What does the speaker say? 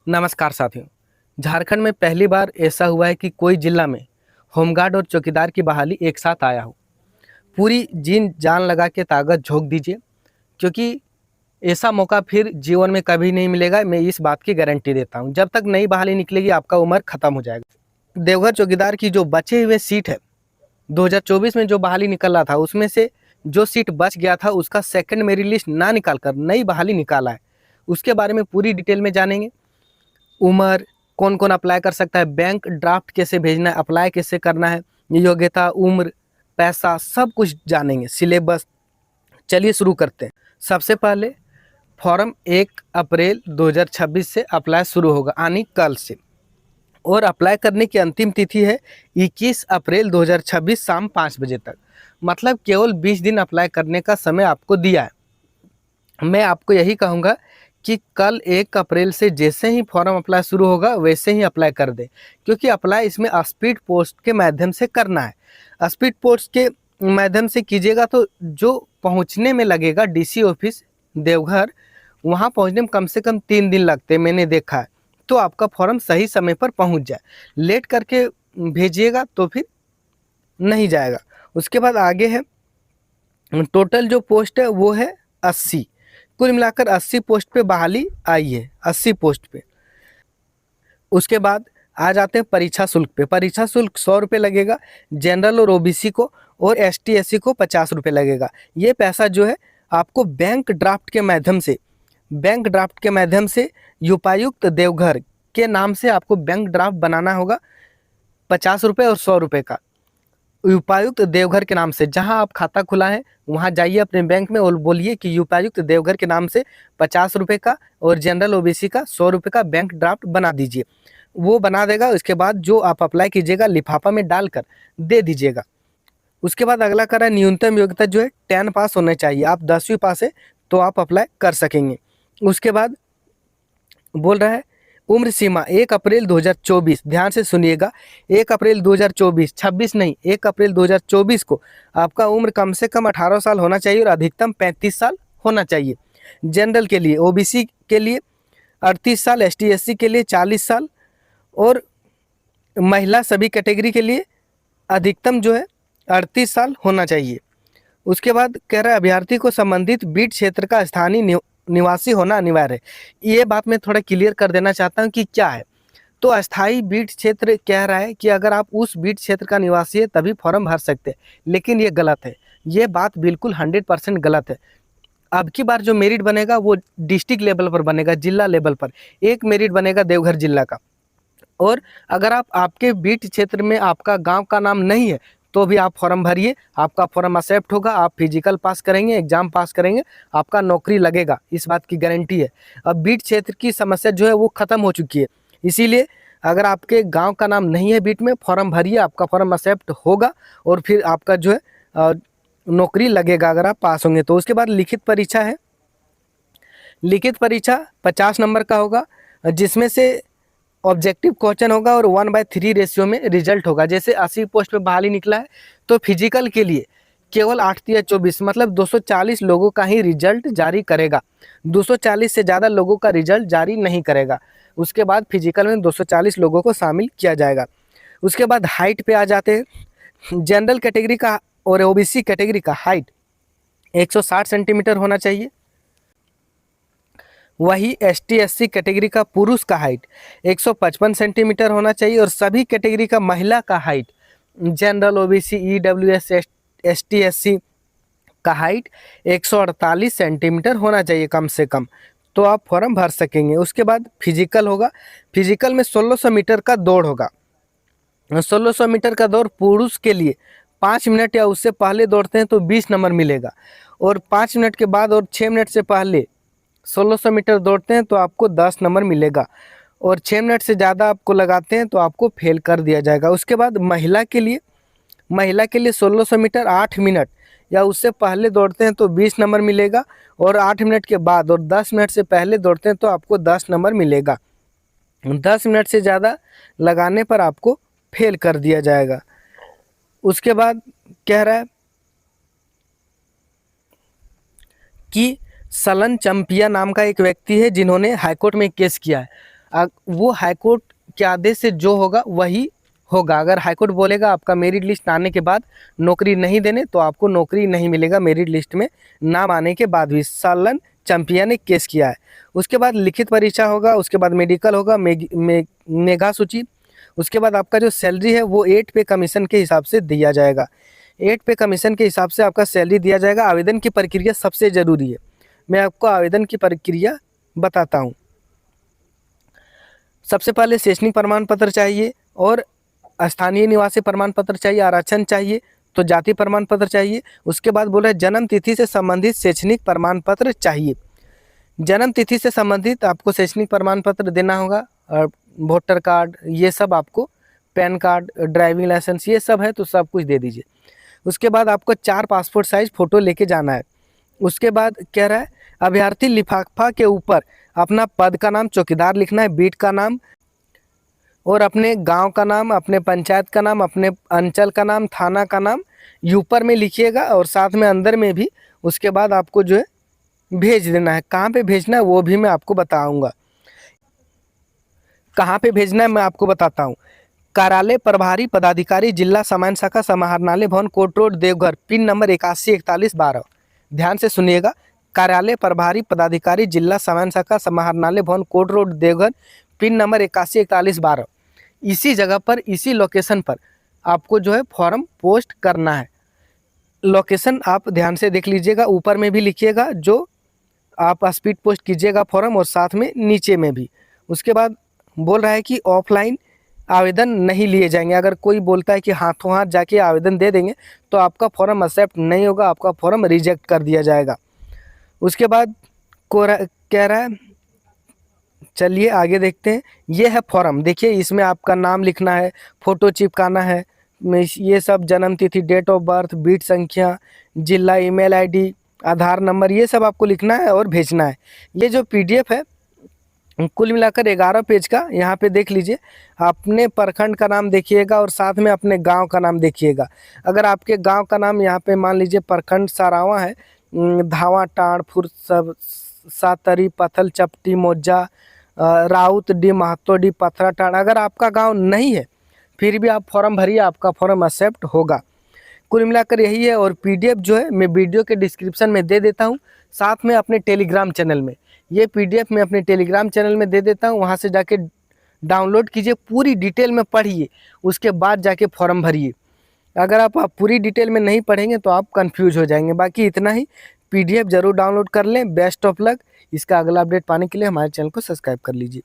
नमस्कार साथियों। झारखंड में पहली बार ऐसा हुआ है कि कोई जिला में होमगार्ड और चौकीदार की बहाली एक साथ आया हो। पूरी जीन जान लगा के ताकत झोंक दीजिए, क्योंकि ऐसा मौका फिर जीवन में कभी नहीं मिलेगा। मैं इस बात की गारंटी देता हूँ। जब तक नई बहाली निकलेगी आपका उम्र खत्म हो जाएगा। देवघर चौकीदार की जो बचे हुए सीट है, 2024 में जो बहाली निकल रहा था उसमें से जो सीट बच गया था उसका सेकंड मेरिट लिस्ट ना निकाल कर नई बहाली निकाला है। उसके बारे में पूरी डिटेल में जानेंगे। उम्र, कौन कौन अप्लाई कर सकता है, बैंक ड्राफ्ट कैसे भेजना है, अप्लाई कैसे करना है, योग्यता, उम्र, पैसा, सब कुछ जानेंगे। सिलेबस, चलिए शुरू करते हैं। सबसे पहले फॉर्म 1 अप्रैल 2026 से अप्लाई शुरू होगा, यानी कल से। और अप्लाई करने की अंतिम तिथि है 21 अप्रैल 2026 शाम 5 बजे तक। मतलब केवल 20 दिन अप्लाई करने का समय आपको दिया है। मैं आपको यही कहूँगा कि कल 1 अप्रैल से जैसे ही फॉर्म अप्लाई शुरू होगा वैसे ही अप्लाई कर दें, क्योंकि अप्लाई इसमें स्पीड पोस्ट के माध्यम से करना है। स्पीड पोस्ट के माध्यम से कीजिएगा तो जो पहुंचने में लगेगा डीसी ऑफिस देवघर, वहां पहुंचने में कम से कम 3 दिन लगते हैं, मैंने देखा है। तो आपका फॉर्म सही समय पर पहुंच जाए। लेट करके भेजिएगा तो फिर नहीं जाएगा। उसके बाद आगे है, टोटल जो पोस्ट है वो है 80। कुल मिलाकर 80 पोस्ट पे बहाली आई है, 80 पोस्ट पे। उसके बाद आ जाते हैं परीक्षा शुल्क पे। परीक्षा शुल्क 100 रुपये लगेगा जनरल और ओबीसी को, और एसटी एससी को 50 रुपये लगेगा। ये पैसा जो है आपको बैंक ड्राफ्ट के माध्यम से उपायुक्त देवघर के नाम से आपको बैंक ड्राफ्ट बनाना होगा, 50 रुपये और 100 रुपये का। उपायुक्त देवघर के नाम से जहां आप खाता खुला है वहां जाइए अपने बैंक में और बोलिए कि उपायुक्त देवघर के नाम से 50 रुपये का और जनरल ओबीसी का 100 रुपये का बैंक ड्राफ्ट बना दीजिए। वो बना देगा। उसके बाद जो आप अप्लाई कीजिएगा लिफाफा में डालकर दे दीजिएगा। उसके बाद अगला करा, न्यूनतम योग्यता जो है 10 पास होना चाहिए। आप 10वीं पास है तो आप अप्लाई कर सकेंगे। उसके बाद बोल रहा है उम्र सीमा 1 अप्रैल 2024, ध्यान से सुनिएगा। 1 अप्रैल 2024, 26 नहीं, 1 अप्रैल 2024 को आपका उम्र कम से कम 18 साल होना चाहिए और अधिकतम 35 साल होना चाहिए। जनरल के लिए, ओबीसी के लिए 38 साल, एसटी एससी के लिए 40 साल, और महिला सभी कैटेगरी के लिए अधिकतम जो है 38 साल होना चाहिए। उसके बाद कह रहा है अभ्यर्थी को संबंधित बीट क्षेत्र का स्थानीय निवासी होना अनिवार्य है। ये बात मैं थोड़ा क्लियर कर देना चाहता हूँ कि क्या है। तो अस्थाई बीट क्षेत्र कह रहा है कि अगर आप उस बीट क्षेत्र का निवासी है तभी फॉर्म भर सकते हैं, लेकिन ये गलत है। ये बात बिल्कुल 100% गलत है। अब की बार जो मेरिट बनेगा वो डिस्ट्रिक्ट लेवल पर बनेगा, जिला लेवल पर। एक मेरिट बनेगा देवघर जिला का। और अगर आपके बीट क्षेत्र में आपका गांव का नाम नहीं है तो भी आप फॉर्म भरिए, आपका फॉर्म एक्सेप्ट होगा। आप फिजिकल पास करेंगे, एग्जाम पास करेंगे, आपका नौकरी लगेगा, इस बात की गारंटी है। अब बीट क्षेत्र की समस्या जो है वो खत्म हो चुकी है। इसीलिए अगर आपके गांव का नाम नहीं है बीट में, फॉर्म भरिए, आपका फॉर्म एक्सेप्ट होगा और फिर आपका जो है नौकरी लगेगा अगर आप पास होंगे तो। उसके बाद लिखित परीक्षा है। लिखित परीक्षा 50 नंबर का होगा, जिसमें से ऑब्जेक्टिव क्वेश्चन होगा और 1/3 रेशियो में रिजल्ट होगा। जैसे 80 पोस्ट पे बहाली निकला है तो फिजिकल के लिए केवल 8 या 24 मतलब 240 लोगों का ही रिजल्ट जारी करेगा। 240 से ज़्यादा लोगों का रिजल्ट जारी नहीं करेगा। उसके बाद फिजिकल में 240 लोगों को शामिल किया जाएगा। उसके बाद हाइट पे आ जाते हैं। जनरल कैटेगरी का और ओबीसी कैटेगरी का हाइट 160 सेंटीमीटर होना चाहिए। वही एसटी एससी कैटेगरी का पुरुष का हाइट 155 सेंटीमीटर होना चाहिए, और सभी कैटेगरी का महिला का height, general, OBC, EWS, ST SC का हाइट 148 सेंटीमीटर होना चाहिए कम से कम, तो आप फॉर्म भर सकेंगे। उसके बाद फिजिकल होगा। फिजिकल में 1600 मीटर का दौड़ होगा। 1600 मीटर का दौड़ पुरुष के लिए 5 मिनट या उससे पहले दौड़ते हैं तो 20 नंबर मिलेगा, और 5 मिनट के बाद और 6 मिनट से पहले 1600 मीटर दौड़ते हैं तो आपको 10 नंबर मिलेगा, और 6 मिनट से ज़्यादा आपको लगाते हैं तो आपको फेल कर दिया जाएगा। उसके बाद महिला के लिए 1600 मीटर 8 मिनट या उससे पहले दौड़ते हैं तो 20 नंबर मिलेगा, और 8 मिनट के बाद और 10 मिनट से पहले दौड़ते हैं तो आपको 10 नंबर मिलेगा। 10 मिनट से ज़्यादा लगाने पर आपको फेल कर दिया जाएगा। उसके बाद कह रहा है कि सलन चंपिया नाम का एक व्यक्ति है जिन्होंने हाईकोर्ट में केस किया है। वो हाईकोर्ट के आदेश से जो होगा वही होगा। अगर हाईकोर्ट बोलेगा आपका मेरिट लिस्ट आने के बाद नौकरी नहीं देने, तो आपको नौकरी नहीं मिलेगा मेरिट लिस्ट में नाम आने के बाद भी। सालन चैंपियन ने केस किया है। उसके बाद लिखित परीक्षा होगा, उसके बाद मेडिकल होगा, मेगा सूची। उसके बाद आपका जो सैलरी है वो 8 पे कमीशन के हिसाब से दिया जाएगा। 8 पे कमीशन के हिसाब से आपका सैलरी दिया जाएगा। आवेदन की प्रक्रिया सबसे ज़रूरी है, मैं आपको आवेदन की प्रक्रिया बताता हूँ। सबसे पहले शैक्षणिक प्रमाण पत्र चाहिए और स्थानीय निवासी प्रमाण पत्र चाहिए। आरक्षण चाहिए तो जाति प्रमाण पत्र चाहिए। उसके बाद बोला है जन्म तिथि से संबंधित शैक्षणिक प्रमाण पत्र चाहिए। जन्म तिथि से संबंधित आपको शैक्षणिक प्रमाण पत्र देना होगा, और वोटर कार्ड ये सब आपको, पैन कार्ड, ड्राइविंग लाइसेंस ये सब है तो सब कुछ दे दीजिए। उसके बाद आपको 4 पासपोर्ट साइज फ़ोटो लेके जाना है। उसके बाद कह रहा है अभ्यर्थी लिफाफा के ऊपर अपना पद का नाम, चौकीदार लिखना है, बीट का नाम और अपने गांव का नाम, अपने पंचायत का नाम, अपने अंचल का नाम, थाना का नाम ऊपर में लिखिएगा और साथ में अंदर में भी। उसके बाद आपको जो है भेज देना है। कहाँ पे भेजना है वो भी मैं आपको बताऊंगा। कहाँ पे भेजना है मैं आपको बताता हूँ। कार्यालय प्रभारी पदाधिकारी जिला सामान्य शाखा समाहरणालय भवन court road Deoghar, pin number 814112। ध्यान से सुनिएगा। कार्यालय प्रभारी पदाधिकारी जिला सामान्य शाखा समाहरणालय भवन court road Deoghar, pin number 814112। इसी जगह पर, इसी लोकेशन पर आपको जो है फॉर्म पोस्ट करना है। लोकेशन आप ध्यान से देख लीजिएगा, ऊपर में भी लिखिएगा जो आप स्पीड पोस्ट कीजिएगा फॉर्म, और साथ में नीचे में भी। उसके बाद बोल रहा है कि ऑफलाइन आवेदन नहीं लिए जाएंगे। अगर कोई बोलता है कि हाथों हाथ जाके आवेदन दे देंगे तो आपका फॉर्म एक्सेप्ट नहीं होगा, आपका फॉर्म रिजेक्ट कर दिया जाएगा। उसके बाद कह रहा है, चलिए आगे देखते हैं। ये है फॉर्म, देखिए इसमें आपका नाम लिखना है, फ़ोटो चिपकाना है, ये सब जन्म तिथि, डेट ऑफ बर्थ, बीट संख्या, जिला, ईमेल आईडी, आधार नंबर, ये सब आपको लिखना है और भेजना है। ये जो पीडीएफ है कुल मिलाकर 11 पेज का, यहाँ पे देख लीजिए। अपने प्रखंड का नाम देखिएगा और साथ में अपने गांव का नाम देखिएगा। अगर आपके गांव का नाम यहाँ पे मान लीजिए प्रखंड सारावा है, धावा, टाड़, सब, सातरी, पथल, चपटी, मोजा, राउत डी, महतो डी, पथरा टाड़, अगर आपका गांव नहीं है फिर भी आप फॉर्म भरिए, आपका फॉर्म एक्सेप्ट होगा। कुल मिलाकर यही है। और पीडीएफ जो है मैं वीडियो के डिस्क्रिप्शन में दे देता हूँ, साथ में अपने टेलीग्राम चैनल में। ये पीडीएफ मैं अपने टेलीग्राम चैनल में दे देता हूँ, वहाँ से जाके डाउनलोड कीजिए, पूरी डिटेल में पढ़िए, उसके बाद जाके फॉर्म भरिए। अगर आप पूरी डिटेल में नहीं पढ़ेंगे तो आप कंफ्यूज हो जाएंगे। बाकी इतना ही, पीडीएफ जरूर डाउनलोड कर लें। Best of luck. इसका अगला अपडेट पाने के लिए हमारे चैनल को सब्सक्राइब कर लीजिए।